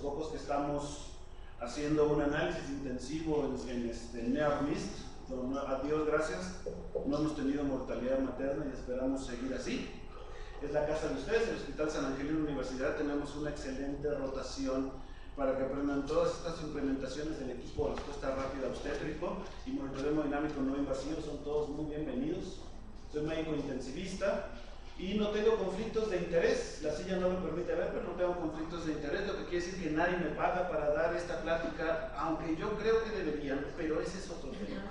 pocos que estamos haciendo un análisis intensivo en NearMist. A Dios gracias, no hemos tenido mortalidad materna y esperamos seguir así. Es la casa de ustedes, el Hospital San Angelino Universidad. Tenemos una excelente rotación para que aprendan todas estas implementaciones del equipo de respuesta rápida obstétrico y monitoreo hemodinámico no invasivo. Son todos muy bienvenidos. Soy médico intensivista y no tengo conflictos de interés. La silla no me permite ver, pero no tengo conflictos de interés, lo que quiere decir que nadie me paga para dar esta plática, aunque yo creo que deberían, pero ese es otro tema.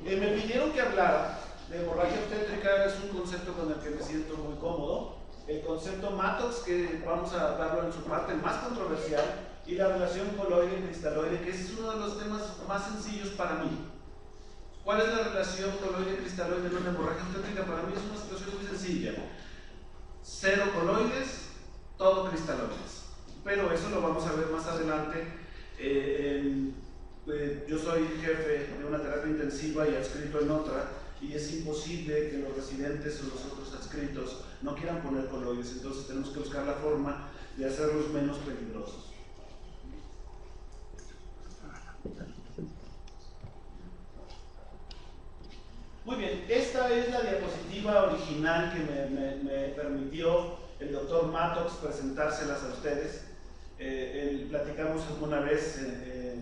Me pidieron que hablara de hemorragia obstétrica. Es un concepto con el que me siento muy cómodo. El concepto Mattox, que vamos a darlo en su parte más controversial, y la relación coloide-cristaloide, que es uno de los temas más sencillos para mí. ¿Cuál es la relación coloide-cristaloide en una hemorragia obstétrica? Para mí es una situación muy sencilla. 0 coloides, todo cristaloides. Pero eso lo vamos a ver más adelante. Yo soy jefe de una terapia intensiva y adscrito en otra, y es imposible que los residentes o los otros adscritos no quieran poner coloides, entonces tenemos que buscar la forma de hacerlos menos peligrosos. Muy bien, esta es la diapositiva original que me permitió el doctor Mattox presentárselas a ustedes. Platicamos alguna vez,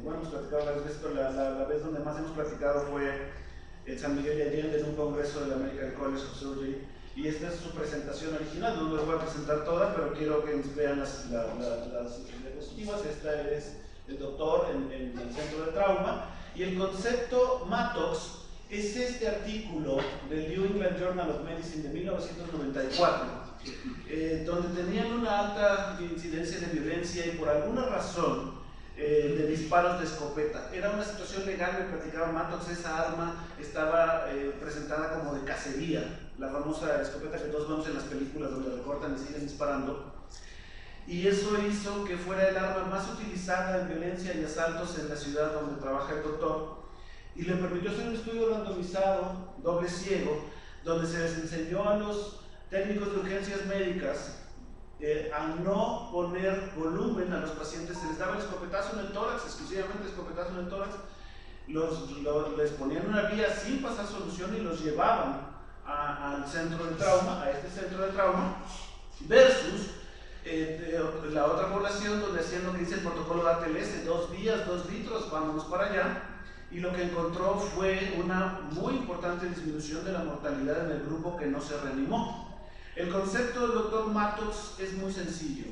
bueno, hemos platicado varias veces, pero la vez donde más hemos platicado fue en San Miguel de Allende, en un congreso de la American College of Surgery, y esta es su presentación original. No les voy a presentar toda, pero quiero que vean las diapositivas. Esta es el doctor en el centro de trauma, y el concepto Mattox es este artículo del New England Journal of Medicine de 1994, donde tenían una alta incidencia de violencia y por alguna razón de disparos de escopeta. Era una situación legal, me platicaba Mattox. Esa arma estaba presentada como de cacería, la famosa escopeta que todos vemos en las películas donde recortan y siguen disparando, y eso hizo que fuera el arma más utilizada en violencia y asaltos en la ciudad donde trabaja el doctor, y le permitió hacer un estudio randomizado, doble ciego, donde se les enseñó a los técnicos de urgencias médicas a no poner volumen a los pacientes. Se les daba el escopetazo en el tórax, exclusivamente escopetazo en el tórax, les ponían una vía sin pasar solución y los llevaban al centro de trauma, a este centro de trauma, versus la otra población donde hacían lo que dice el protocolo de ATLS: 2 vías, 2 litros, vámonos para allá. Y lo que encontró fue una muy importante disminución de la mortalidad en el grupo que no se reanimó. El concepto del doctor Mattox es muy sencillo.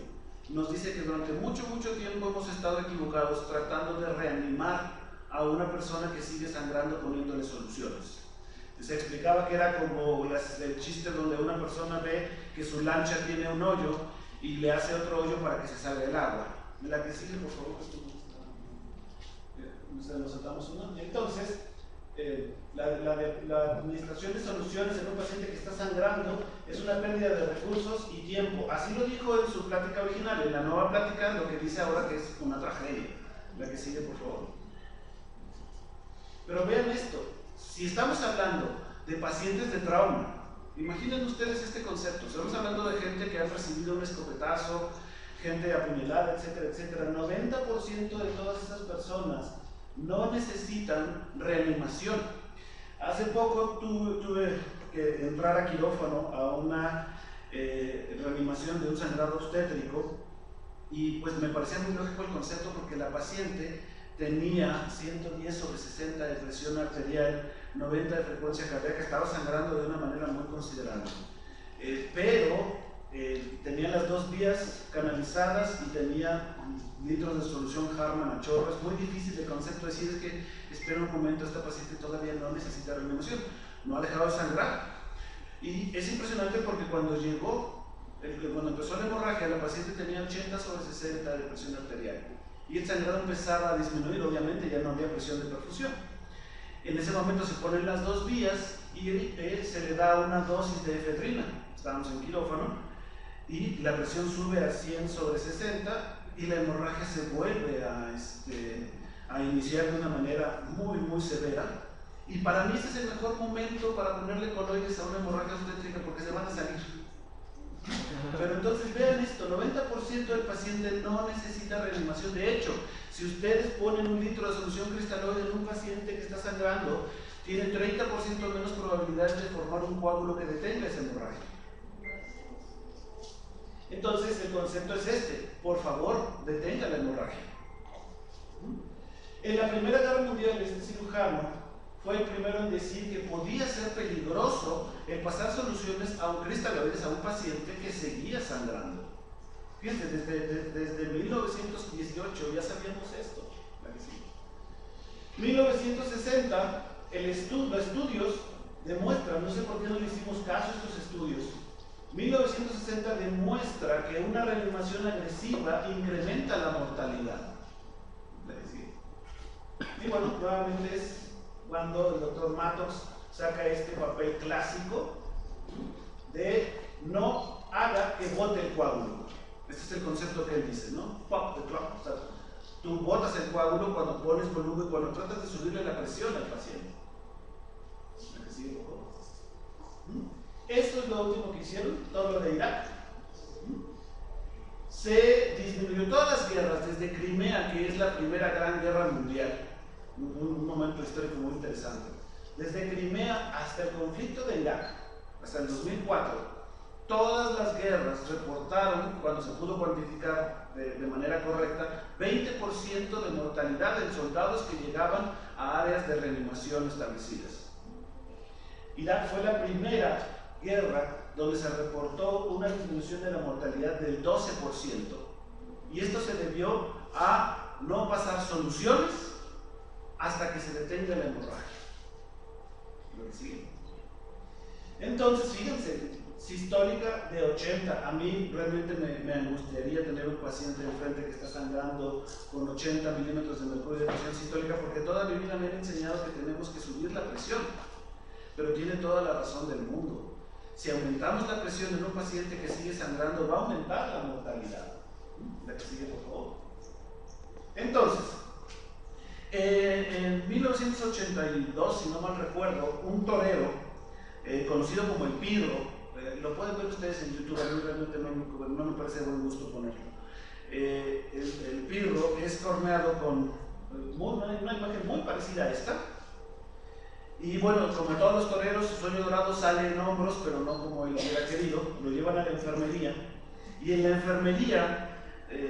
Nos dice que durante mucho tiempo hemos estado equivocados tratando de reanimar a una persona que sigue sangrando poniéndole soluciones. Se explicaba que era como el chiste donde una persona ve que su lancha tiene un hoyo y le hace otro hoyo para que se salga el agua. La que sigue, por favor. Nos saltamos una. Entonces, la administración de soluciones en un paciente que está sangrando es una pérdida de recursos y tiempo. Así lo dijo en su plática original. En la nueva plática lo que dice ahora que es una tragedia. La que sigue, por favor. Pero vean esto: si estamos hablando de pacientes de trauma, imaginen ustedes este concepto. Estamos hablando de gente que ha recibido un escopetazo, gente apuñalada, etcétera, etcétera. 90% de todas esas personas no necesitan reanimación. Hace poco tuve que entrar a quirófano a una reanimación de un sangrado obstétrico, y pues me parecía muy lógico el concepto, porque la paciente tenía 110/60 de presión arterial, 90 de frecuencia cardíaca, estaba sangrando de una manera muy considerable, pero tenía las 2 vías canalizadas y tenía litros de solución Harman a chorro. Es muy difícil el concepto decir: es que espera un momento, esta paciente todavía no necesita reanimación, no ha dejado de sangrar. Y es impresionante porque cuando empezó la hemorragia, la paciente tenía 80/60 de presión arterial y el sangrado empezaba a disminuir. Obviamente ya no había presión de perfusión. En ese momento se ponen las 2 vías y se le da una dosis de efedrina. Estábamos en quirófano y la presión sube a 100/60 y la hemorragia se vuelve a iniciar de una manera muy severa. Y para mí ese es el mejor momento para ponerle coloides a una hemorragia obstétrica, porque se van a salir. Pero entonces vean esto, 90% del paciente no necesita reanimación. De hecho, si ustedes ponen 1 litro de solución cristaloide en un paciente que está sangrando, tiene 30% menos probabilidades de formar un coágulo que detenga esa hemorragia. Entonces el concepto es este: por favor, detenga la hemorragia. En la Primera Guerra Mundial, este cirujano fue el primero en decir que podía ser peligroso el pasar soluciones a un cristaloides a un paciente que seguía sangrando. Fíjense, desde 1918 ya sabíamos esto. 1960, los estudios demuestran, no sé por qué no le hicimos caso a estos estudios, 1960 demuestra que una reanimación agresiva incrementa la mortalidad. Y bueno, nuevamente es cuando el doctor Mattox saca este papel clásico de no haga que bote el coágulo. Este es el concepto que él dice, ¿no? Pop the clot. O sea, tú botas el coágulo cuando pones volumen, cuando tratas de subirle la presión al paciente. Esto es lo último que hicieron, todo lo de Irak. Se disminuyó todas las guerras, desde Crimea, que es la primera gran guerra mundial, un momento histórico muy interesante. Desde Crimea hasta el conflicto de Irak, hasta el 2004, todas las guerras reportaron, cuando se pudo cuantificar de manera correcta, 20% de mortalidad en soldados que llegaban a áreas de reanimación establecidas. Irak fue la primera guerra donde se reportó una disminución de la mortalidad del 12%. Y esto se debió a no pasar soluciones hasta que se detenga la hemorragia. Lo que sigue. Entonces, fíjense, sistólica de 80. A mí realmente me angustiaría tener un paciente enfrente que está sangrando con 80 milímetros de mercurio de presión sistólica, porque toda mi vida me han enseñado que tenemos que subir la presión. Pero tiene toda la razón del mundo. Si aumentamos la presión en un paciente que sigue sangrando, va a aumentar la mortalidad. La que sigue, por favor. Entonces, en 1982, si no mal recuerdo, un torero conocido como el Pirro, lo pueden ver ustedes en YouTube, a mí realmente no me parece de buen gusto ponerlo. El Pirro es corneado con una imagen muy parecida a esta. Y bueno, como todos los toreros, su sueño dorado sale en hombros, pero no como él hubiera querido. Lo llevan a la enfermería. Y en la enfermería,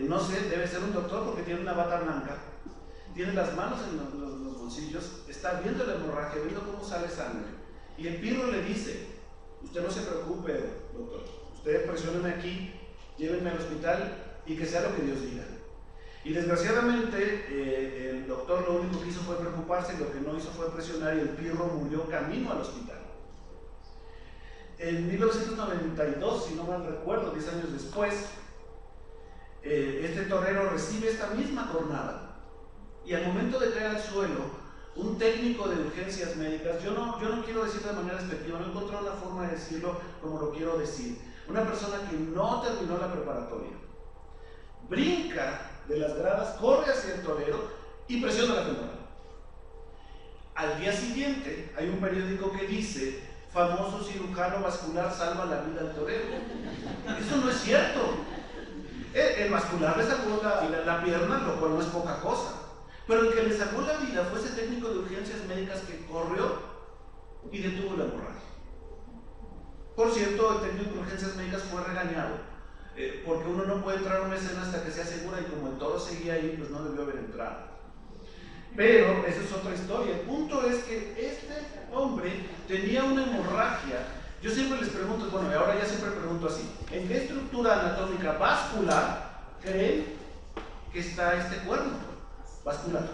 no sé, debe ser un doctor porque tiene una bata blanca, tiene las manos en los bolsillos, está viendo la hemorragia, viendo cómo sale sangre. Y el Pirro le dice: usted no se preocupe, doctor, usted presióneme aquí, llévenme al hospital y que sea lo que Dios diga. Y desgraciadamente el doctor lo único que hizo fue preocuparse, y lo que no hizo fue presionar, y el Pirro murió camino al hospital. En 1992, si no mal recuerdo, 10 años después, este torero recibe esta misma cornada, y al momento de caer al suelo, un técnico de urgencias médicas, yo no quiero decirlo de manera despectiva, no encontré una forma de decirlo como lo quiero decir, una persona que no terminó la preparatoria, brinca de las gradas, corre hacia el torero y presiona la femoral. Al día siguiente hay un periódico que dice: famoso cirujano vascular salva la vida al torero. Eso no es cierto. El vascular le sacó la pierna, lo cual no es poca cosa, pero el que le sacó la vida fue ese técnico de urgencias médicas que corrió y detuvo la hemorragia. Por cierto, el técnico de urgencias médicas fue regañado porque uno no puede entrar a una escena hasta que sea segura, y como el toro seguía ahí, pues no debió haber entrado. Pero esa es otra historia. El punto es que este hombre tenía una hemorragia. Yo siempre les pregunto, bueno, ahora ya siempre pregunto así: ¿en qué estructura anatómica vascular creen que está este cuerno vascular?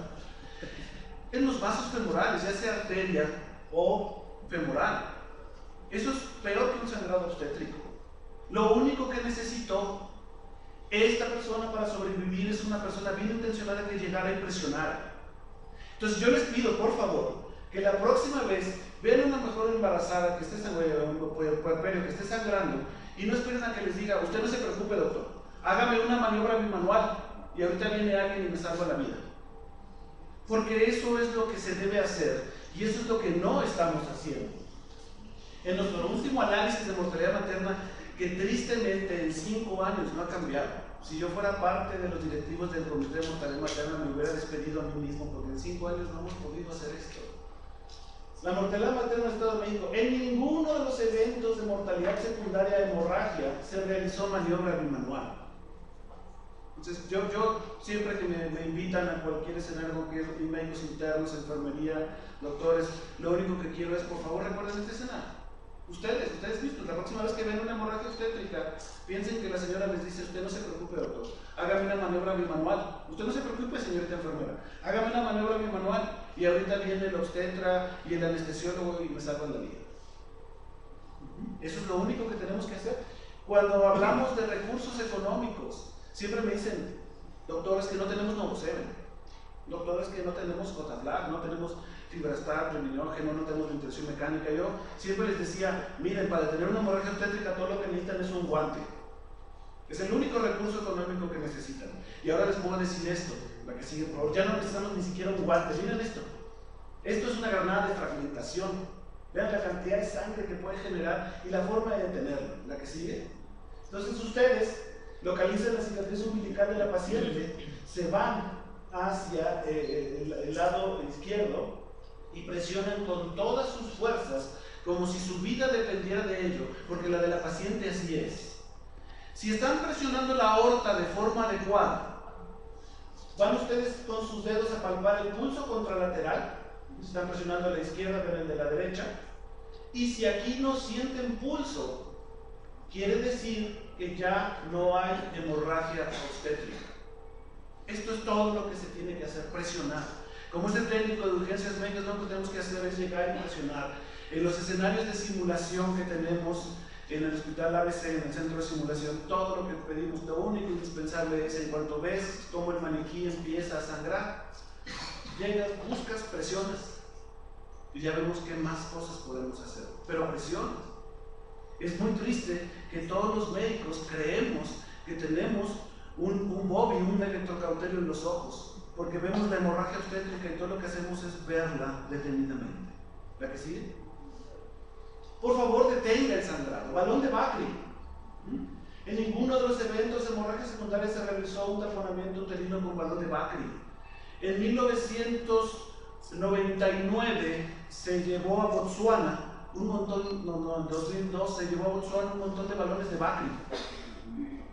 En los vasos femorales, ya sea arteria o femoral. Eso es peor que un sangrado obstétrico. Lo único que necesitó esta persona para sobrevivir es una persona bien intencionada que llegara y presionara. Entonces yo les pido, por favor, que la próxima vez vean a una mujer embarazada que esté que esté sangrando, y no esperen a que les diga: usted no se preocupe, doctor, hágame una maniobra bimanual y ahorita viene alguien y me salva la vida. Porque eso es lo que se debe hacer, y eso es lo que no estamos haciendo. En nuestro último análisis de mortalidad materna, que tristemente en 5 años no ha cambiado. Si yo fuera parte de los directivos del Comité de Mortalidad Materna, me hubiera despedido a mí mismo, porque en 5 años no hemos podido hacer esto. La mortalidad materna en el Estado de México, en ninguno de los eventos de mortalidad secundaria de hemorragia se realizó maniobra bimanual. Entonces, yo siempre que me invitan a cualquier escenario, que es médicos internos, enfermería, doctores, lo único que quiero es, por favor, recuerden este escenario. Ustedes mismos, la próxima vez que ven una hemorragia obstétrica, piensen que la señora les dice: usted no se preocupe, doctor, hágame una maniobra bimanual. Usted no se preocupe, señorita enfermera, hágame una maniobra bimanual y ahorita viene el obstetra y el anestesiólogo y me salvan la vida. Eso es lo único que tenemos que hacer. Cuando hablamos de recursos económicos, siempre me dicen: doctores, que no tenemos Novoseven, doctores, que no tenemos Cotaflag, no tenemos Fibrastar, Reminógeno, no tenemos ventilación mecánica. Yo siempre les decía: miren, para tener una hemorragia obstétrica todo lo que necesitan es un guante. Es el único recurso económico que necesitan. Y ahora les puedo decir esto, la que sigue, por favor. Ya no necesitamos ni siquiera un guante. Miren esto. Esto es una granada de fragmentación. Vean la cantidad de sangre que puede generar y la forma de detenerlo. La que sigue. Entonces ustedes localizan la cicatriz umbilical de la paciente, se van hacia el lado izquierdo y presionan con todas sus fuerzas como si su vida dependiera de ello, porque la de la paciente así es. Si están presionando la aorta de forma adecuada, van ustedes con sus dedos a palpar el pulso contralateral. Están presionando a la izquierda, ven el de la derecha, y si aquí no sienten pulso, quiere decir que ya no hay hemorragia obstétrica. Esto es todo lo que se tiene que hacer, presionar. Como este técnico de urgencias médicas, lo que tenemos que hacer es llegar y presionar. En los escenarios de simulación que tenemos en el hospital ABC, en el centro de simulación, todo lo que pedimos, lo único indispensable es: en cuanto ves cómo el maniquí empieza a sangrar, llegas, buscas, presionas y ya vemos qué más cosas podemos hacer. Pero presiona. Es muy triste que todos los médicos creemos que tenemos un bobby, un electrocauterio en los ojos, porque vemos la hemorragia obstétrica y todo lo que hacemos es verla detenidamente. ¿La que sigue? Por favor, detenga el sangrado. Balón de Bakri. En ninguno de los eventos de hemorragia secundaria se realizó un taponamiento uterino con balón de Bakri. En 1999 se llevó a Botsuana un montón, en 2002 se llevó a Botsuana un montón de balones de Bakri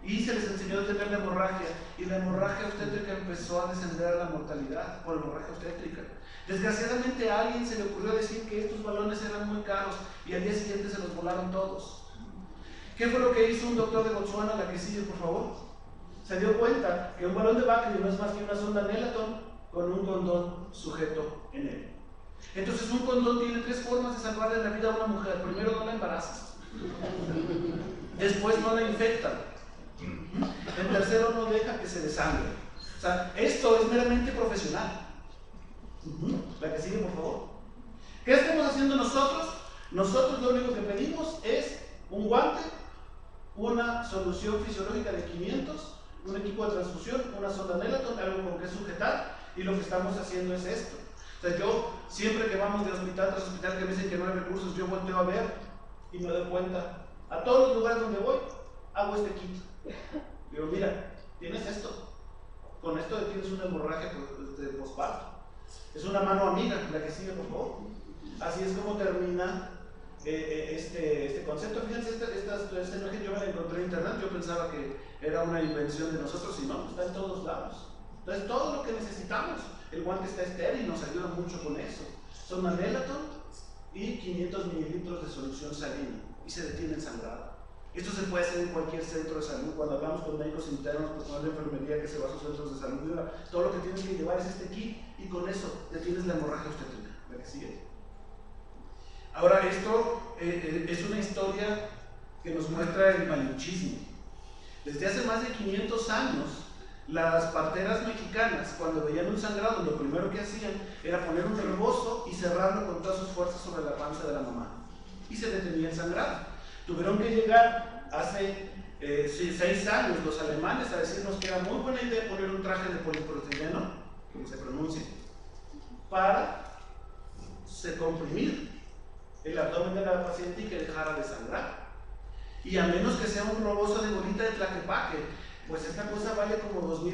y se les enseñó a detener la hemorragia, y la hemorragia obstétrica empezó a descender a la mortalidad por hemorragia obstétrica. Desgraciadamente a alguien se le ocurrió decir que estos balones eran muy caros y al día siguiente se los volaron todos. ¿Qué fue lo que hizo un doctor de Botsuana? La que sigue, por favor. Se dio cuenta que un balón de Bakri no es más que una sonda Nelaton con un condón sujeto en él. Entonces un condón tiene 3 formas de salvarle la vida a una mujer. Primero, no la embarazas. Después, no la infectan. En tercero, no deja que se desangre. O sea, esto es meramente profesional. La que sigue, por favor. ¿Qué estamos haciendo nosotros? Nosotros lo único que pedimos es un guante, una solución fisiológica de 500, un equipo de transfusión, una sonda Nelaton, algo con que sujetar, y lo que estamos haciendo es esto. O sea, yo siempre que vamos de hospital tras hospital que me dicen que no hay recursos, yo volteo a ver y me doy cuenta. A todos los lugares donde voy, hago este kit. Digo: mira, tienes esto. Con esto detienes una hemorragia postparto. Es una mano amiga, la que sigue, por favor. Así es como termina este concepto. Fíjense, esta imagen yo me la encontré en internet. Yo pensaba que era una invención de nosotros, y no, está en todos lados. Entonces, todo lo que necesitamos. El guante está estéril y nos ayuda mucho con eso. Son una Nelaton y 500 mililitros de solución salina, y se detiene el sangrado. Esto se puede hacer en cualquier centro de salud. Cuando hablamos con médicos internos, personal de enfermería que se va a sus centros de salud, todo lo que tienes que llevar es este kit, y con eso detienes la hemorragia obstétrica. ¿La que sigue? Ahora, esto es una historia que nos muestra el malinchismo. Desde hace más de 500 años, las parteras mexicanas, cuando veían un sangrado, lo primero que hacían era poner un rebozo y cerrarlo con todas sus fuerzas sobre la panza de la mamá, y se detenía el sangrado. Tuvieron que llegar hace 6 años los alemanes a decirnos que era muy buena idea poner un traje de polipropileno, como se pronuncia, para comprimir el abdomen de la paciente y que dejara de sangrar. Y a menos que sea un roboso de bolita de Tlaquepaque, pues esta cosa vale como $2,000.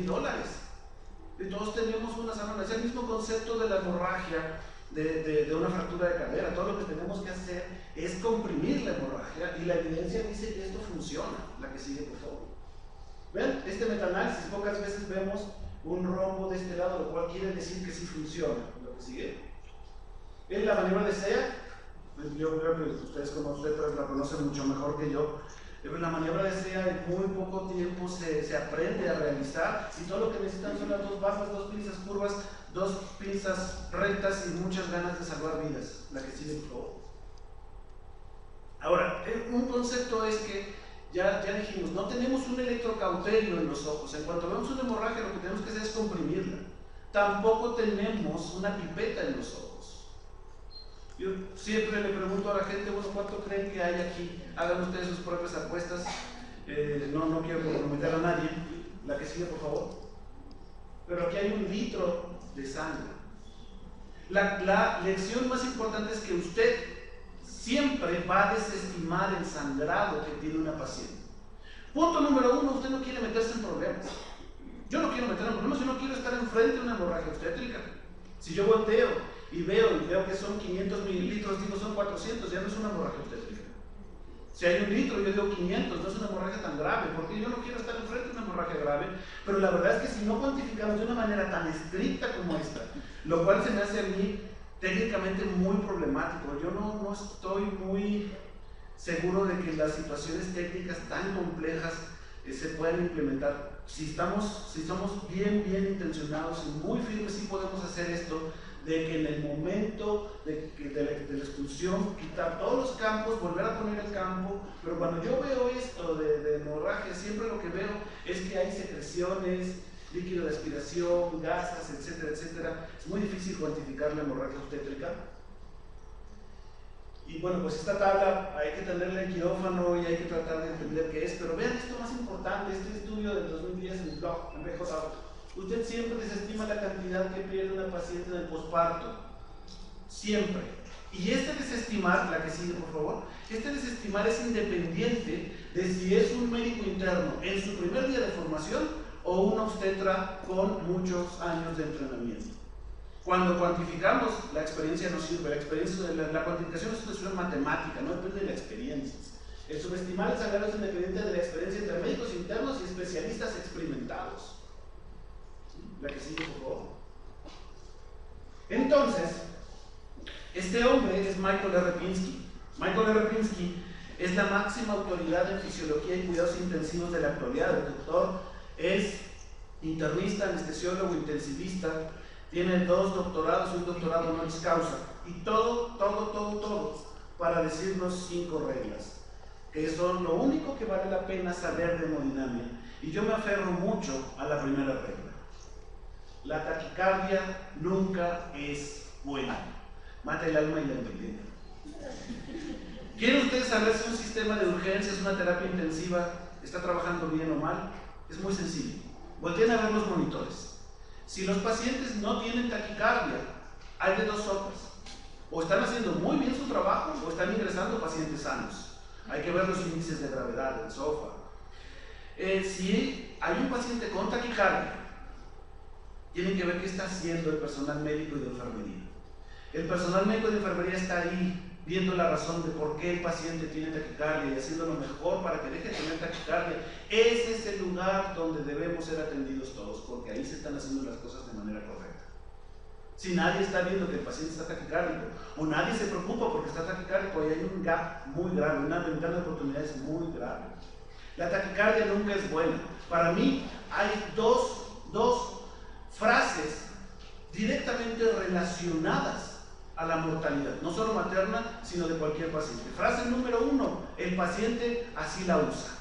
Y todos tenemos una sana. Es el mismo concepto de la hemorragia, de una fractura de cadera. Todo lo que tenemos que hacer es comprimir la hemorragia, y la evidencia dice que esto funciona. La que sigue, por favor. ¿Ven? Este metaanálisis, pocas veces vemos un rombo de este lado, lo cual quiere decir que sí funciona. Lo que sigue. En la maniobra de SEA, yo creo que ustedes como ustedes la conocen mucho mejor que yo. La maniobra de SEA en muy poco tiempo se aprende a realizar, y todo lo que necesitan son las dos bajas, dos pinzas curvas, dos pinzas rectas y muchas ganas de salvar vidas. La que sigue, por favor. Ahora, un concepto es que ya dijimos, no tenemos un electrocauterio en los ojos. En cuanto vemos una hemorragia, lo que tenemos que hacer es comprimirla. Tampoco tenemos una pipeta en los ojos. Yo siempre le pregunto a la gente, bueno, ¿cuánto creen que hay aquí? Hagan ustedes sus propias apuestas. No quiero comprometer a nadie. La que sigue, por favor. Pero aquí hay 1 litro de sangre. La lección más importante es que usted siempre va a desestimar el sangrado que tiene una paciente. Punto número 1, usted no quiere meterse en problemas. Yo no quiero meterme en problemas, yo no quiero estar enfrente de una hemorragia obstétrica. Si yo volteo y veo que son 500 mililitros, digo son 400, ya no es una hemorragia obstétrica. Si hay 1 litro, yo digo 500, no es una hemorragia tan grave, porque yo no quiero estar enfrente de una hemorragia grave. Pero la verdad es que si no cuantificamos de una manera tan estricta como esta, lo cual se me hace a mí técnicamente muy problemático, yo no estoy muy seguro de que las situaciones técnicas tan complejas se puedan implementar. Si somos bien intencionados y muy firmes, sí podemos hacer esto, de que en el momento de la expulsión, quitar todos los campos, volver a poner el campo. Pero cuando yo veo esto de hemorragia, siempre lo que veo es que hay secreciones, líquido de aspiración, gasas, etcétera, etcétera. Es muy difícil cuantificar la hemorragia obstétrica. Y bueno, pues esta tabla hay que tenerla en quirófano y hay que tratar de entender qué es. Pero vean esto más importante, este estudio del 2010 en el blog, en BJ. Usted siempre desestima la cantidad que pierde una paciente en el posparto. Siempre. Y este desestimar, la que sigue por favor, este desestimar es independiente de si es un médico interno en su primer día de formación o un obstetra con muchos años de entrenamiento. Cuando cuantificamos, la experiencia no sirve. La cuantificación es una decisión matemática, no depende de la experiencia. El subestimar el sangrado es independiente de la experiencia entre médicos internos y especialistas experimentados. La que sigue, por favor. Entonces, este hombre es Michael R. Pinsky. Michael R. Pinsky es la máxima autoridad en fisiología y cuidados intensivos de la actualidad. El doctor es internista, anestesiólogo, intensivista. Tiene 2 doctorados y un doctorado honoris causa. Y todo para decirnos 5 reglas, que son lo único que vale la pena saber de hemodinamia. Y yo me aferro mucho a la primera regla. La taquicardia nunca es buena. Mata el alma y la envenena. ¿Quieren ustedes saber si un sistema de urgencias, una terapia intensiva, está trabajando bien o mal? Es muy sencillo. Volteen a ver los monitores. Si los pacientes no tienen taquicardia, hay de 2 sopas. O están haciendo muy bien su trabajo o están ingresando pacientes sanos. Hay que ver los índices de gravedad del SOFA. Si hay un paciente con taquicardia, tienen que ver qué está haciendo el personal médico y de enfermería. El personal médico y de enfermería está ahí viendo la razón de por qué el paciente tiene taquicardia y haciendo lo mejor para que deje de tener taquicardia. Ese es el lugar donde debemos ser atendidos todos, porque ahí se están haciendo las cosas de manera correcta. Si nadie está viendo que el paciente está taquicárdico o nadie se preocupa porque está taquicárdico, ahí hay un gap muy grave, una ventana de oportunidades muy grave. La taquicardia nunca es buena. Para mí hay dos frases directamente relacionadas a la mortalidad, no solo materna, sino de cualquier paciente. Frase número 1, el paciente así la usa.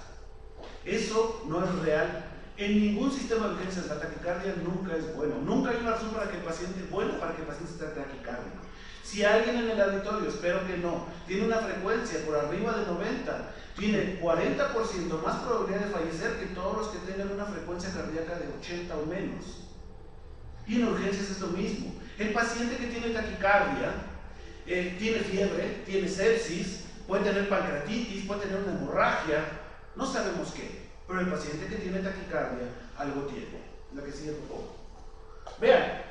Eso no es real. En ningún sistema de urgencias la taquicardia nunca es bueno. Nunca hay una razón para que el paciente esté taquicárdico. Si alguien en el auditorio, espero que no, tiene una frecuencia por arriba de 90, tiene 40% más probabilidad de fallecer que todos los que tengan una frecuencia cardíaca de 80 o menos. Y en urgencias es lo mismo. El paciente que tiene taquicardia, tiene fiebre, tiene sepsis, puede tener pancreatitis, puede tener una hemorragia, no sabemos qué, pero el paciente que tiene taquicardia algo tiene. La que sigue, por favor. Vean,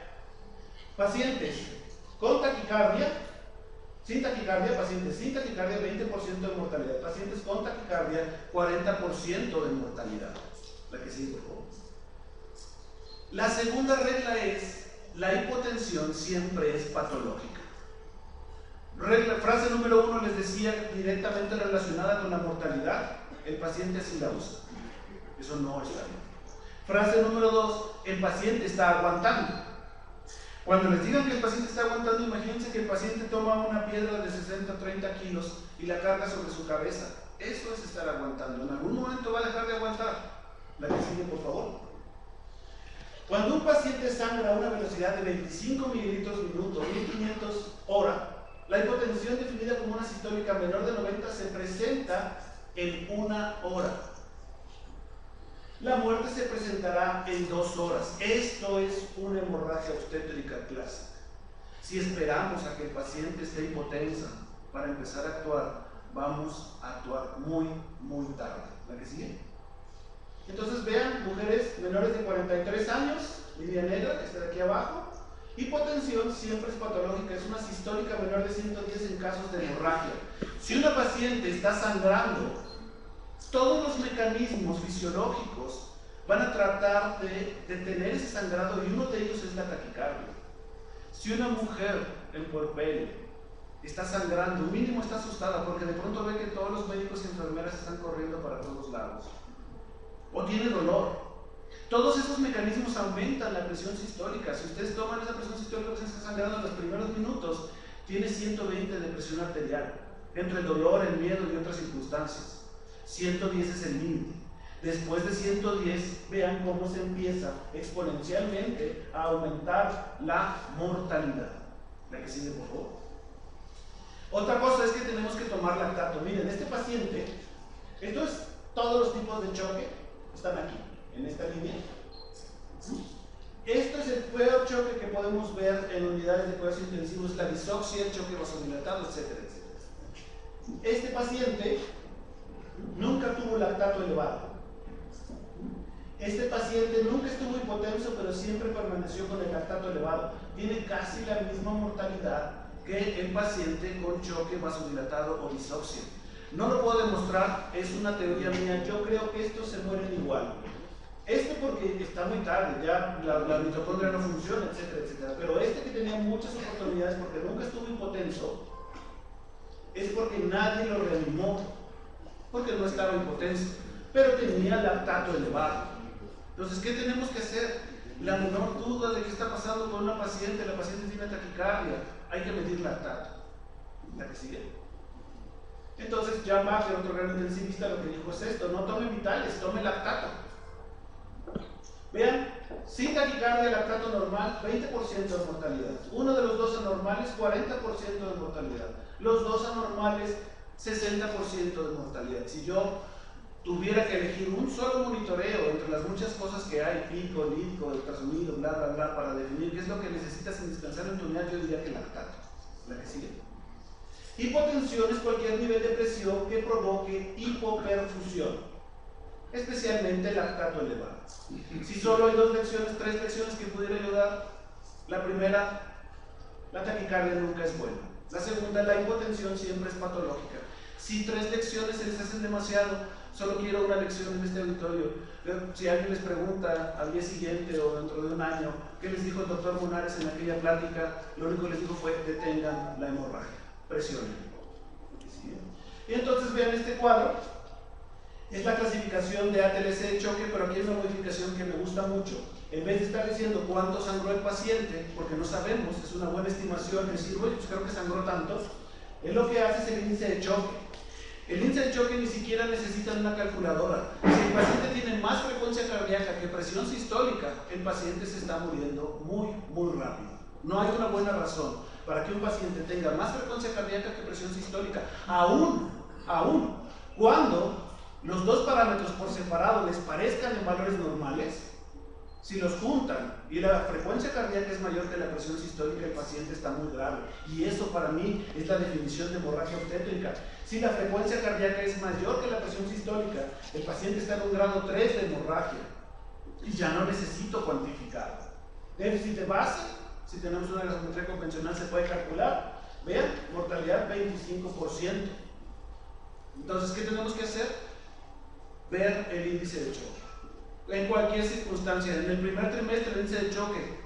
pacientes con taquicardia, sin taquicardia, pacientes sin taquicardia, 20% de mortalidad. Pacientes con taquicardia, 40% de mortalidad. La que sigue, por favor. La segunda regla es: la hipotensión siempre es patológica. Frase número 1 les decía, directamente relacionada con la mortalidad, el paciente sí la usa. Eso no está bien. Frase número 2, el paciente está aguantando. Cuando les digan que el paciente está aguantando, imagínense que el paciente toma una piedra de 60 30 kilos y la carga sobre su cabeza. Eso es estar aguantando. En algún momento va a dejar de aguantar. La que sigue, por favor. Cuando un paciente sangra a una velocidad de 25 mililitros minuto, 1500 hora, la hipotensión definida como una sistólica menor de 90 se presenta en 1 hora. La muerte se presentará en 2 horas. Esto es una hemorragia obstétrica clásica. Si esperamos a que el paciente esté hipotensa para empezar a actuar, vamos a actuar muy tarde. ¿La que sigue? Entonces vean, mujeres menores de 43 años, línea negra, que está de aquí abajo. Hipotensión siempre es patológica, es una sistólica menor de 110 en casos de hemorragia. Si una paciente está sangrando, todos los mecanismos fisiológicos van a tratar de detener ese sangrado y uno de ellos es la taquicardia. Si una mujer en puerperio está sangrando, mínimo está asustada porque de pronto ve que todos los médicos y enfermeras están corriendo para todos lados, o tiene dolor. Todos esos mecanismos aumentan la presión sistólica. Si ustedes toman esa presión sistólica que se está sangrando en los primeros minutos, tiene 120 de presión arterial, entre el dolor, el miedo y otras circunstancias. 110 es el límite. Después de 110, vean cómo se empieza exponencialmente a aumentar la mortalidad. La que sigue, por favor. Otra cosa es que tenemos que tomar lactato. Miren, este paciente, esto es todos los tipos de choque, están aquí, en esta línea. Esto es el peor choque que podemos ver en unidades de cuidados intensivos, la disoxia, el choque vasodilatado, etcétera, etcétera. Este paciente nunca tuvo lactato elevado. Este paciente nunca estuvo hipotenso, pero siempre permaneció con el lactato elevado. Tiene casi la misma mortalidad que el paciente con choque vasodilatado o disoxia. No lo puedo demostrar, es una teoría mía. Yo creo que estos se mueren igual. Este porque está muy tarde, ya la mitocondria no funciona, etcétera, etcétera. Pero este que tenía muchas oportunidades porque nunca estuvo hipotenso, es porque nadie lo reanimó, porque no estaba hipotenso, pero tenía lactato elevado. Entonces, ¿qué tenemos que hacer? La menor duda de qué está pasando con una paciente, la paciente tiene taquicardia, hay que medir lactato. ¿La que sigue? Entonces, Jan Bachler, otro gran intensivista, lo que dijo es esto: no tome vitales, tome lactato. Vean, sin taquicardia, lactato normal, 20% de mortalidad. Uno de los dos anormales, 40% de mortalidad. Los dos anormales, 60% de mortalidad. Si yo tuviera que elegir un solo monitoreo entre las muchas cosas que hay, pico, lítico, ultrasonido, bla, bla, bla, para definir qué es lo que necesitas indispensable en tu unidad, yo diría que lactato. La que sigue. Hipotensión es cualquier nivel de presión que provoque hipoperfusión, especialmente lactato elevado. Si solo hay 2 lecciones, 3 lecciones que pudiera ayudar, la primera, la taquicardia nunca es buena. La segunda, la hipotensión siempre es patológica. Si 3 lecciones se les hacen demasiado, solo quiero una lección en este auditorio. Si alguien les pregunta al día siguiente o dentro de un año qué les dijo el doctor Munares en aquella plática, lo único que les dijo fue: detengan la hemorragia, presionen. ¿Sí? Y entonces vean este cuadro. Es la clasificación de ATLC de choque, pero aquí hay una modificación que me gusta mucho. En vez de estar diciendo cuánto sangró el paciente, porque no sabemos, es una buena estimación, decir, oye, pues creo que sangró tanto, él lo que hace es el índice de choque. El índice de choque ni siquiera necesita una calculadora. Si el paciente tiene más frecuencia cardíaca que presión sistólica, el paciente se está muriendo muy rápido. No hay una buena razón para que un paciente tenga más frecuencia cardíaca que presión sistólica, aún cuando los dos parámetros por separado les parezcan en valores normales. Si los juntan y la frecuencia cardíaca es mayor que la presión sistólica, el paciente está muy grave. Y eso para mí es la definición de hemorragia obstétrica. Si la frecuencia cardíaca es mayor que la presión sistólica, el paciente está en un grado 3 de hemorragia. Y ya no necesito cuantificarlo. Déficit de base, si tenemos una gasometría convencional se puede calcular. Vean, mortalidad 25%. Entonces, ¿qué tenemos que hacer? Ver el índice de choque. En cualquier circunstancia, en el primer trimestre el índice de choque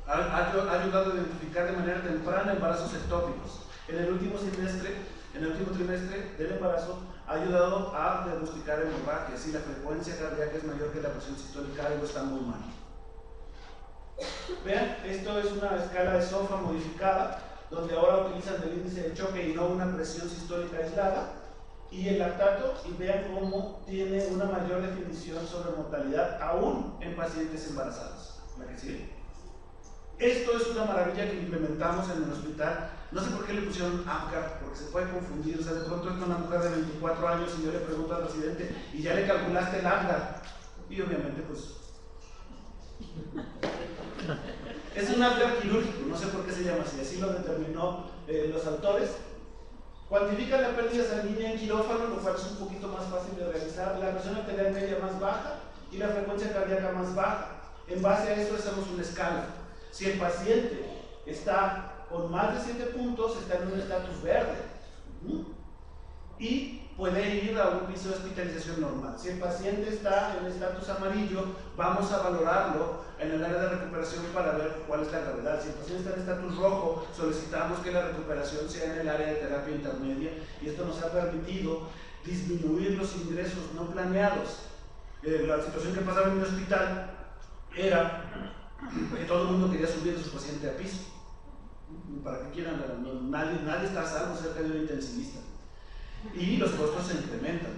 ha ayudado a identificar de manera temprana embarazos ectópicos. En el último trimestre del embarazo ha ayudado a diagnosticar hemorragia. Si la frecuencia cardíaca es mayor que la presión sistólica, algo está muy mal. Vean, esto es una escala de SOFA modificada, donde ahora utilizan el índice de choque y no una presión sistólica aislada, y el lactato, y vean cómo tiene una mayor definición sobre mortalidad aún en pacientes embarazadas. ¿La que sigue? Esto es una maravilla que implementamos en el hospital. No sé por qué le pusieron APGAR, porque se puede confundir. O sea, de pronto es una mujer de 24 años y yo le pregunto al residente, ¿y ya le calculaste el APGAR? Y obviamente pues es un APGAR quirúrgico, no sé por qué se llama así lo determinó los autores. Cuantifican la pérdida sanguínea en quirófano, lo cual es un poquito más fácil de realizar, la presión arterial media más baja y la frecuencia cardíaca más baja. En base a eso hacemos una escala. Si el paciente está con más de 7 puntos, está en un estatus verde y puede ir a un piso de hospitalización normal. Si el paciente está en estatus amarillo, vamos a valorarlo en el área de recuperación para ver cuál es la gravedad. Si el paciente está en estatus rojo, solicitamos que la recuperación sea en el área de terapia intermedia, y esto nos ha permitido disminuir los ingresos no planeados. La situación que pasaba en mi hospital era que todo el mundo quería subir a su paciente a piso. ¿Para qué quieran? Nadie está a salvo cerca de un intensivista. Y los costos se incrementan.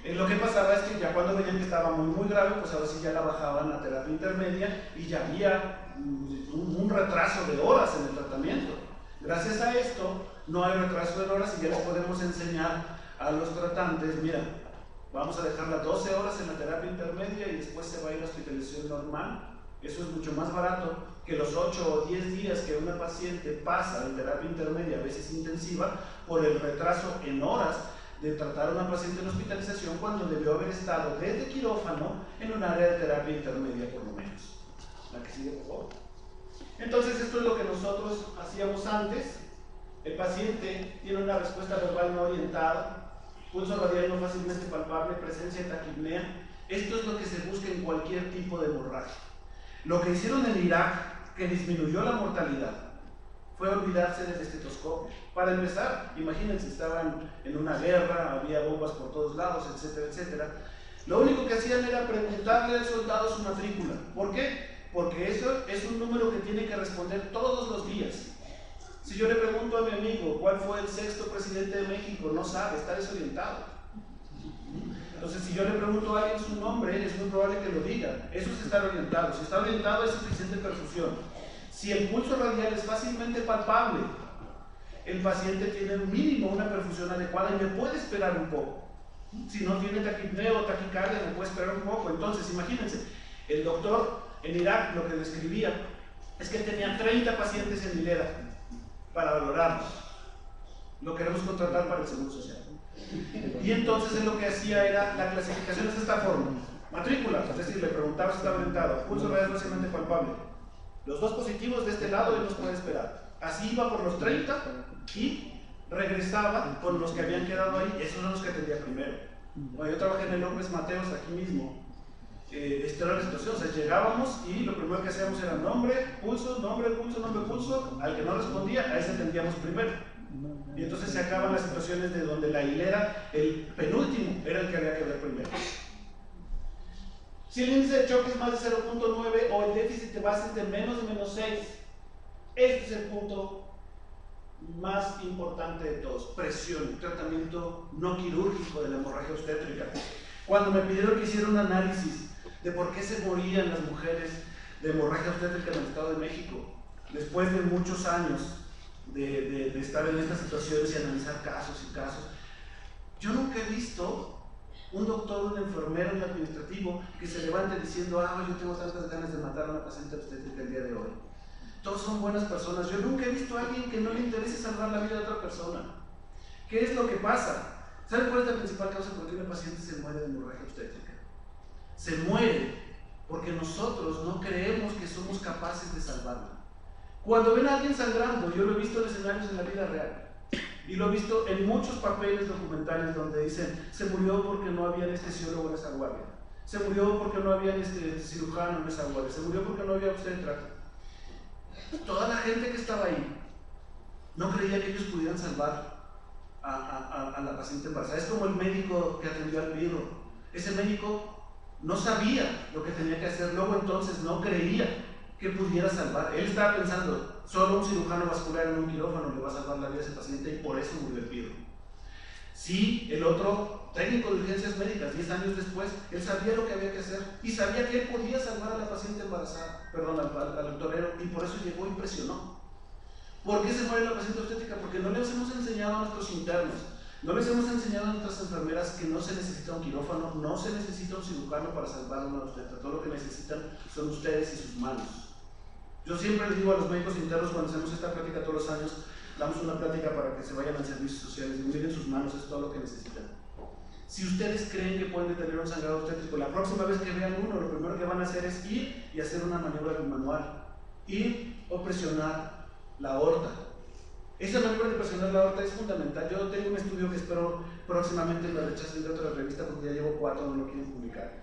Lo que pasaba es que ya cuando veían que estaba muy grave, pues ahora sí ya la bajaban a terapia intermedia y ya había un retraso de horas en el tratamiento. Gracias a esto no hay retraso de horas y ya les podemos enseñar a los tratantes, mira, vamos a dejarla 12 horas en la terapia intermedia y después se va a ir a hospitalización normal. Eso es mucho más barato que los 8 o 10 días que una paciente pasa en terapia intermedia, a veces intensiva, por el retraso en horas de tratar a una paciente en hospitalización cuando debió haber estado desde quirófano en un área de terapia intermedia por lo menos. La que sigue, por favor. Entonces esto es lo que nosotros hacíamos antes. El paciente tiene una respuesta verbal no orientada, pulso radial no fácilmente palpable, presencia de taquipnea. Esto es lo que se busca en cualquier tipo de hemorragia. Lo que hicieron en Irak, que disminuyó la mortalidad, fue olvidarse del estetoscopio. Para empezar, imagínense, estaban en una guerra, había bombas por todos lados, etcétera, etcétera. Lo único que hacían era preguntarle al soldado su matrícula. ¿Por qué? Porque eso es un número que tiene que responder todos los días. Si yo le pregunto a mi amigo cuál fue el 6º presidente de México, no sabe, está desorientado. Entonces, si yo le pregunto a alguien su nombre, es muy probable que lo diga. Eso es estar orientado. Si está orientado, es suficiente perfusión. Si el pulso radial es fácilmente palpable, el paciente tiene mínimo una perfusión adecuada y me puede esperar un poco. Si no tiene taquipnea o taquicardia, me puede esperar un poco. Entonces, imagínense, el doctor en Irak lo que describía es que tenía 30 pacientes en hilera para valorarlos. Lo queremos contratar para el Seguro Social. Y entonces él lo que hacía era, la clasificación es de esta forma: matrícula, es decir, le preguntaba si estaba orientado, pulso radial fácilmente palpable, los 2 positivos de este lado y los puede esperar. Así iba por los 30 y regresaba con los que habían quedado ahí. Esos son los que atendía primero. Bueno, yo trabajé en el López Mateos aquí mismo. Esta era la situación, o sea, llegábamos y lo primero que hacíamos era nombre, pulso, nombre, pulso, nombre, pulso. Al que no respondía, a ese atendíamos primero. Y entonces se acaban las situaciones de donde la hilera, el penúltimo, era el que había que ver primero. Si el índice de choque es más de 0.9 o el déficit de base es de menos de -6, este es el punto más importante de todos: presión, tratamiento no quirúrgico de la hemorragia obstétrica. Cuando me pidieron que hiciera un análisis de por qué se morían las mujeres de hemorragia obstétrica en el Estado de México, después de muchos años de estar en estas situaciones y analizar casos y casos, yo nunca he visto un doctor, un enfermero, un administrativo que se levante diciendo, yo tengo tantas ganas de matar a una paciente obstétrica el día de hoy. Todos son buenas personas. Yo nunca he visto a alguien que no le interese salvar la vida de otra persona. ¿Qué es lo que pasa? ¿Saben cuál es la principal causa por qué una paciente se muere de hemorragia obstétrica? Se muere porque nosotros no creemos que somos capaces de salvarla. Cuando ven a alguien sangrando, yo lo he visto en escenarios en la vida real, y lo he visto en muchos papeles documentales donde dicen, se murió porque no había anestesiólogo en esa guardia, se murió porque no había cirujano en esa guardia, se murió porque no había obstetra. Toda la gente que estaba ahí no creía que ellos pudieran salvar a la paciente embarazada. Es como el médico que atendió al Pirro. Ese médico no sabía lo que tenía que hacer, luego entonces no creía que pudiera salvar. Él estaba pensando, solo un cirujano vascular en un quirófano le va a salvar la vida a ese paciente, y por eso murió el Pirro. Sí, el otro técnico de urgencias médicas, 10 años después, él sabía lo que había que hacer y sabía que él podía salvar a la paciente embarazada, al torero, y por eso llegó y presionó. ¿Por qué se muere la paciente obstétrica? Porque no les hemos enseñado a nuestros internos, no les hemos enseñado a nuestras enfermeras que no se necesita un quirófano, no se necesita un cirujano para salvar a una obstetra. Todo lo que necesitan son ustedes y sus manos. Yo siempre les digo a los médicos internos, cuando hacemos esta plática todos los años, damos una plática para que se vayan a servicios sociales, y miren sus manos, es todo lo que necesitan. Si ustedes creen que pueden detener un sangrado obstétrico, la próxima vez que vean uno, lo primero que van a hacer es ir y hacer una maniobra bimanual, ir o presionar la aorta. Esa maniobra de presionar la aorta es fundamental. Yo tengo un estudio que espero próximamente me rechacen de otra revista, porque ya llevo 4, no lo quieren publicar.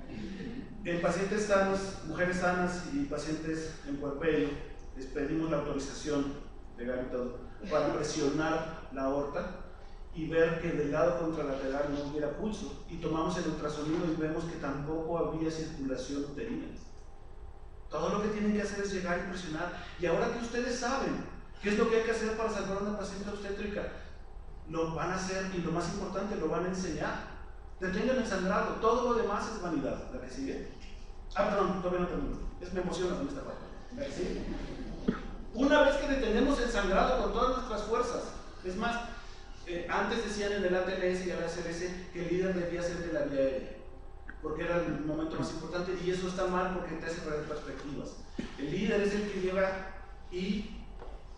En pacientes sanos, mujeres sanas y pacientes en puerperio, les pedimos la autorización legal y todo para presionar la aorta y ver que del lado contralateral no hubiera pulso, y tomamos el ultrasonido y vemos que tampoco había circulación uterina. Todo lo que tienen que hacer es llegar y presionar. Y ahora que ustedes saben qué es lo que hay que hacer para salvar a una paciente obstétrica, lo van a hacer, y lo más importante, lo van a enseñar. Detengan el sangrado, todo lo demás es vanidad. La que sigue. Perdón, todavía no termino. Me emociona con esta parte. La que sigue. Una vez que detenemos el sangrado con todas nuestras fuerzas, es más, antes decían en el ATLS y el ACLS que el líder debía ser de la vía aérea, porque era el momento más importante, y eso está mal porque te hace perder perspectivas. El líder es el que lleva, y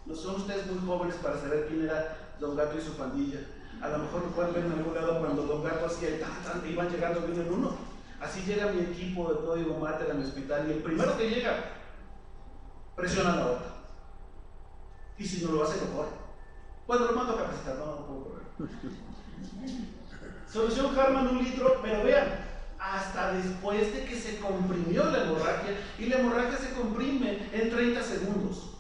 no son ustedes muy jóvenes para saber quién era Don Gato y su pandilla. A lo mejor lo pueden ver en algún lado cuando Don Gato hacía el tan, iban llegando de uno en uno. Así llega mi equipo de código Mater a mi hospital, y el primero que llega presiona la aorta. Y si no lo hace, lo corre. Bueno, lo mando a capacitar, no puedo correr. Solución Harman 1 litro, pero vean, hasta después de que se comprimió la hemorragia, y la hemorragia se comprime en 30 segundos.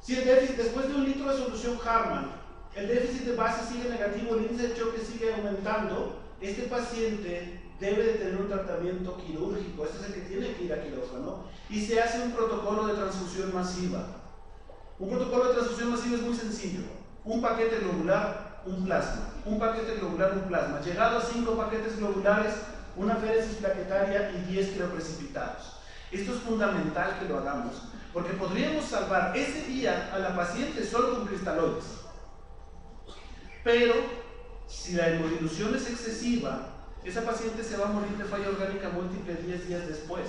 Si el déficit, después de 1 litro de solución Harman, el déficit de base sigue negativo, el índice de choque sigue aumentando, este paciente debe de tener un tratamiento quirúrgico. Este es el que tiene que ir a quirófano, y se hace un protocolo de transfusión masiva. Un protocolo de transfusión masiva es muy sencillo: un paquete globular, un plasma, un paquete globular, un plasma. Llegado a 5 paquetes globulares, una féresis plaquetaria y 10 crioprecipitados. Esto es fundamental que lo hagamos, porque podríamos salvar ese día a la paciente solo con cristaloides. Pero si la hemodilución es excesiva, esa paciente se va a morir de falla orgánica múltiple 10 días después.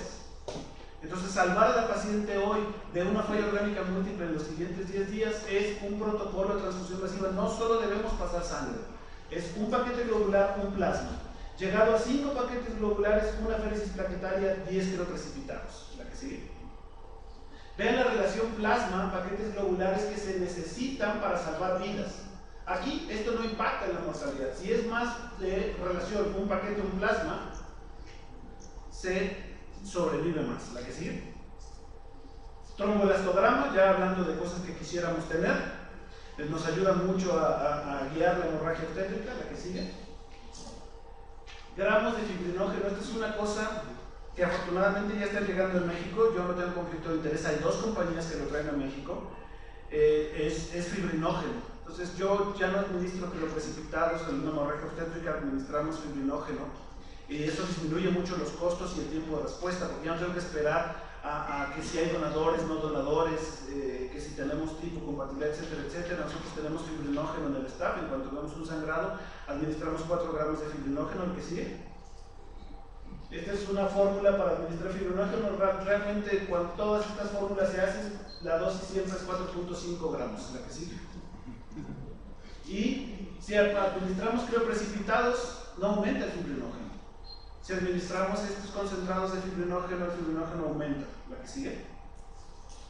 Entonces, salvar a la paciente hoy de una falla orgánica múltiple en los siguientes 10 días es un protocolo de transfusión masiva. No solo debemos pasar sangre, es un paquete globular, un plasma. Llegado a 5 paquetes globulares, una féresis plaquetaria, 10 crioprecipitados. La que sigue. Vean la relación plasma, paquetes globulares que se necesitan para salvar vidas. Aquí esto no impacta en la mortalidad. Si es más de relación un paquete, un plasma, se sobrevive más. La que sigue. Tromboelastograma, ya hablando de cosas que quisiéramos tener, nos ayuda mucho a guiar la hemorragia obstétrica. La que sigue. Gramos de fibrinógeno, esta es una cosa que afortunadamente ya está llegando en México. Yo no tengo conflicto de interés, hay 2 compañías que lo traen a México. Es fibrinógeno. Entonces yo ya no administro crioprecipitados en una hemorragia obstétrica, administramos fibrinógeno, y eso disminuye mucho los costos y el tiempo de respuesta, porque ya no tengo que esperar a que si hay donadores, no donadores, que si tenemos tipo, compatibilidad, etcétera, etcétera. Nosotros tenemos fibrinógeno en el staff. En cuanto vemos un sangrado, administramos 4 gramos de fibrinógeno. ¿El que sigue? Esta es una fórmula para administrar fibrinógeno. Realmente, cuando todas estas fórmulas se hacen, la dosis siempre es 4.5 gramos. ¿La que sigue? Y si administramos crioprecipitados, no aumenta el fibrinógeno. Si administramos estos concentrados de fibrinógeno, el fibrinógeno aumenta. ¿La que sigue?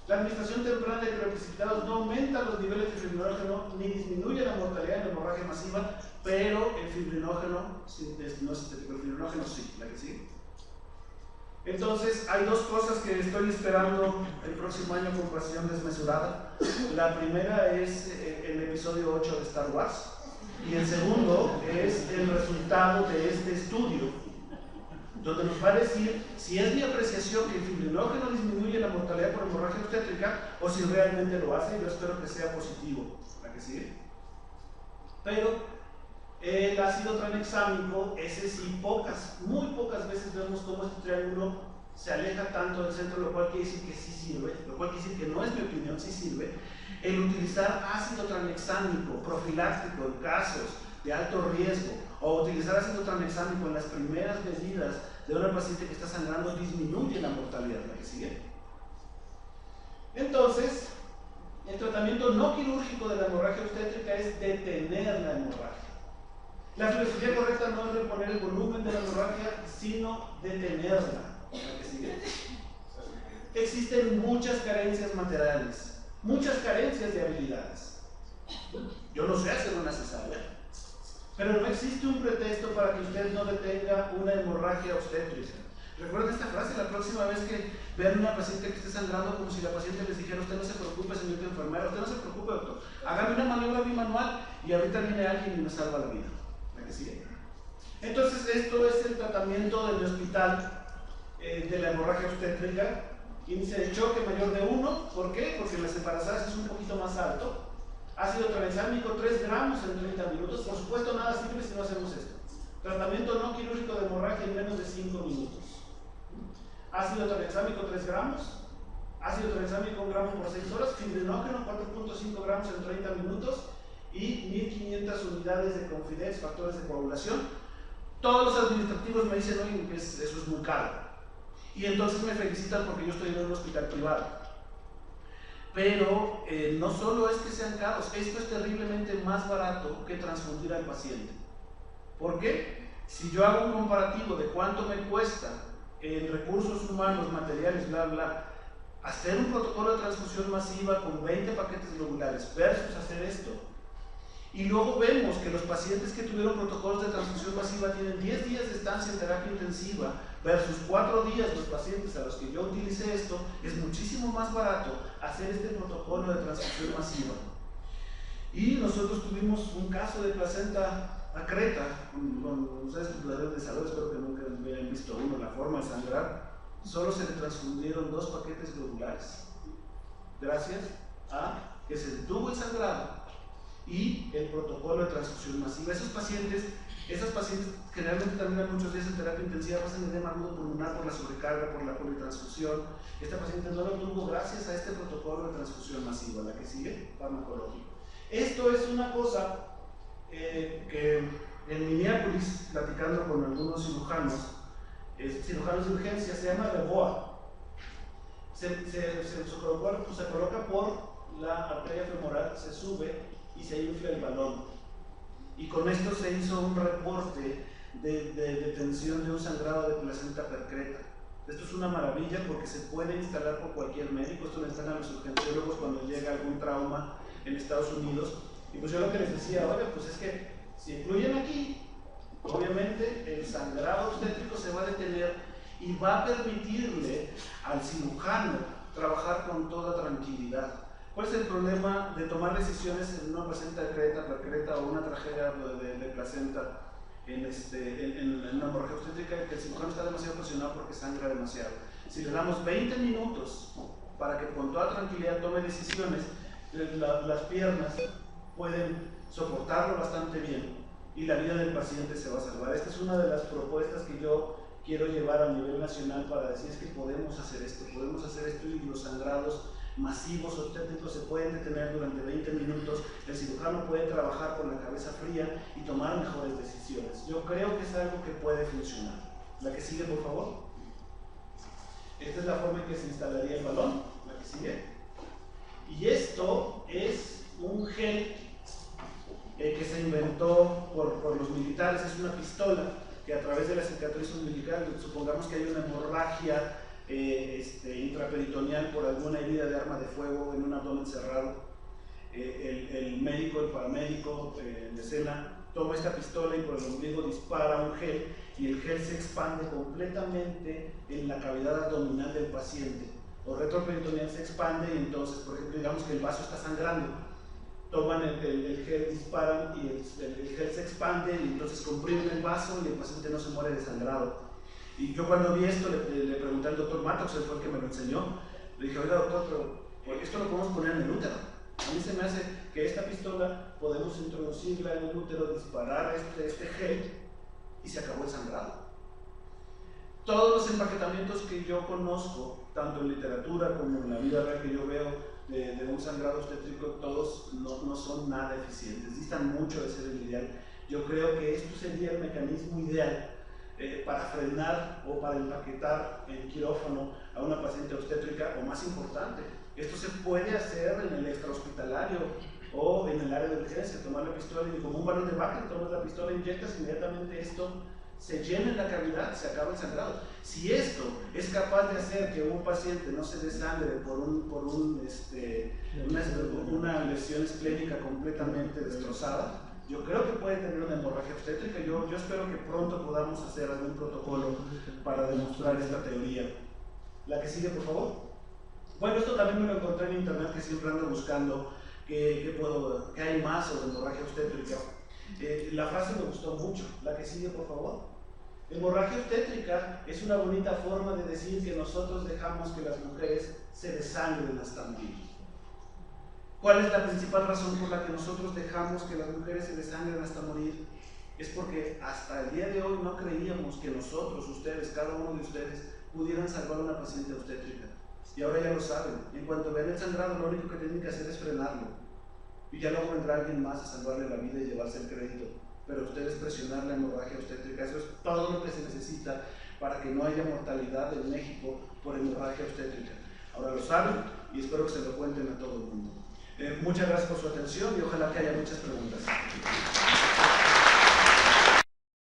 La administración temprana de crioprecipitados no aumenta los niveles de fibrinógeno ni disminuye la mortalidad en hemorragia masiva, pero el fibrinógeno, no es sintético, el fibrinógeno sí. ¿La que sigue? Entonces, hay dos cosas que estoy esperando el próximo año con pasión desmesurada. La primera es el episodio 8 de Star Wars, y el segundo es el resultado de este estudio, donde nos va a decir si es mi apreciación que el fibrinógeno disminuye la mortalidad por hemorragia obstétrica o si realmente lo hace. Yo espero que sea positivo. ¿La que sigue? Pero el ácido tranexámico, ese sí, muy pocas veces vemos cómo este triángulo se aleja tanto del centro, lo cual quiere decir que sí sirve, lo cual quiere decir que no es mi opinión, sí sirve. El utilizar ácido tranexámico profiláctico en casos de alto riesgo, o utilizar ácido tranexámico en las primeras medidas de una paciente que está sangrando, disminuye la mortalidad. ¿La que sigue? Entonces, el tratamiento no quirúrgico de la hemorragia obstétrica es detener la hemorragia. La filosofía correcta no es reponer el volumen de la hemorragia, sino detenerla. ¿La que sigue? Existen muchas carencias materiales, muchas carencias de habilidades. Yo no sé hacer una cesárea, pero no existe un pretexto para que usted no detenga una hemorragia obstétrica. Recuerden esta frase la próxima vez que vean una paciente que esté sangrando, como si la paciente les dijera: usted no se preocupe, señorita enfermera, usted no se preocupe, doctor, hágame una maniobra bimanual y ahorita viene alguien y me salva la vida. ¿La que sigue? Entonces, esto es el tratamiento del hospital de la hemorragia obstétrica. Índice de choque mayor de 1. ¿Por qué? Porque en las embarazadas es un poquito más alto. Ácido tranexámico 3 gramos en 30 minutos. Por supuesto, nada sirve si no hacemos esto. Tratamiento no quirúrgico de hemorragia en menos de 5 minutos. Ácido tranexámico 3 gramos. Ácido tranexámico 1 gramo por 6 horas. Fibrinógeno 4.5 gramos en 30 minutos. Y 1500 unidades de Confidex, factores de coagulación. Todos los administrativos me dicen: oye, eso es muy caro. Y entonces me felicitan porque yo estoy en un hospital privado. Pero no solo es que sean caros, esto es terriblemente más barato que transfundir al paciente. ¿Por qué? Si yo hago un comparativo de cuánto me cuesta en recursos humanos, materiales, bla, bla, hacer un protocolo de transfusión masiva con 20 paquetes globulares versus hacer esto, y luego vemos que los pacientes que tuvieron protocolos de transfusión masiva tienen 10 días de estancia en terapia intensiva versus 4 días los pacientes a los que yo utilicé esto, es muchísimo más barato hacer este protocolo de transfusión masiva. Y nosotros tuvimos un caso de placenta acreta, con ustedes la deben de saber, espero que nunca hubieran visto uno, la forma de sangrar. Solo se le transfundieron 2 paquetes globulares, gracias a que se detuvo el sangrado y el protocolo de transfusión masiva. Esas pacientes generalmente terminan muchos días en terapia intensiva, pasan edema agudo pulmonar por la sobrecarga, por la politransfusión. Esta paciente no lo tuvo gracias a este protocolo de transfusión masiva. La que sigue, farmacológico. Esto es una cosa que en Minneapolis, platicando con algunos cirujanos de urgencia, se llama REBOA. Se coloca por la arteria femoral, se sube y se infla el balón. Y con esto se hizo un reporte de detención de un sangrado de placenta percreta. Esto es una maravilla porque se puede instalar por cualquier médico. Esto lo instalan los urgenciólogos cuando llega algún trauma en Estados Unidos. Y pues yo lo que les decía: oye, pues es que si incluyen aquí, obviamente el sangrado obstétrico se va a detener y va a permitirle al cirujano trabajar con toda tranquilidad. ¿Cuál es el problema de tomar decisiones en una placenta percreta o una tragedia de placenta en una hemorragia obstétrica? Que el cirujano está demasiado presionado porque sangra demasiado. Si le damos 20 minutos para que con toda tranquilidad tome decisiones, las piernas pueden soportarlo bastante bien y la vida del paciente se va a salvar. Esta es una de las propuestas que yo quiero llevar a nivel nacional para decir es que podemos hacer esto y los sangrados masivos obstétricos se pueden detener durante 20 minutos, el cirujano puede trabajar con la cabeza fría y tomar mejores decisiones. Yo creo que es algo que puede funcionar. La que sigue, por favor. Esta es la forma en que se instalaría el balón. La que sigue. Y esto es un gel que se inventó por los militares. Es una pistola que a través de la cicatriz umbilical, supongamos que hay una hemorragia intraperitoneal por alguna herida de arma de fuego en un abdomen cerrado, el médico, el paramédico en escena toma esta pistola y por el ombligo dispara un gel y el gel se expande completamente en la cavidad abdominal del paciente, o retroperitoneal se expande y entonces, por ejemplo, digamos que el vaso está sangrando, toman el gel, disparan y el gel se expande y entonces comprimen el vaso y el paciente no se muere desangrado. Y yo cuando vi esto le pregunté al doctor Mattox, él fue el que me lo enseñó. Le dije, oiga doctor, pero esto lo podemos poner en el útero. A mí se me hace que esta pistola podemos introducirla en el útero, disparar este gel y se acabó el sangrado. Todos los empaquetamientos que yo conozco, tanto en literatura como en la vida real que yo veo de un sangrado obstétrico, todos no son nada eficientes, distan mucho de ser el ideal. Yo creo que esto sería el mecanismo ideal para frenar o para empaquetar en quirófano a una paciente obstétrica, o más importante, esto se puede hacer en el extrahospitalario o en el área de urgencia, tomar la pistola y como un balón de Backel, tomas la pistola, inyectas, inmediatamente esto se llena en la cavidad, se acaba el sangrado. Si esto es capaz de hacer que un paciente no se desangre por una lesión esplénica completamente destrozada, yo creo que puede tener una hemorragia obstétrica. Yo espero que pronto podamos hacer algún protocolo para demostrar esta teoría. La que sigue, por favor. Bueno, esto también me lo encontré en internet, que siempre ando buscando qué hay más sobre hemorragia obstétrica. La frase me gustó mucho. La que sigue, por favor. Hemorragia obstétrica es una bonita forma de decir que nosotros dejamos que las mujeres se desangren hasta morir. ¿Cuál es la principal razón por la que nosotros dejamos que las mujeres se desangren hasta morir? Es porque hasta el día de hoy no creíamos que nosotros, ustedes, cada uno de ustedes, pudieran salvar a una paciente obstétrica. Y ahora ya lo saben. En cuanto vean el sangrado, lo único que tienen que hacer es frenarlo. Y ya luego vendrá alguien más a salvarle la vida y llevarse el crédito. Pero ustedes presionar la hemorragia obstétrica, eso es todo lo que se necesita para que no haya mortalidad en México por hemorragia obstétrica. Ahora lo saben y espero que se lo cuenten a todo el mundo. Muchas gracias por su atención y ojalá que haya muchas preguntas.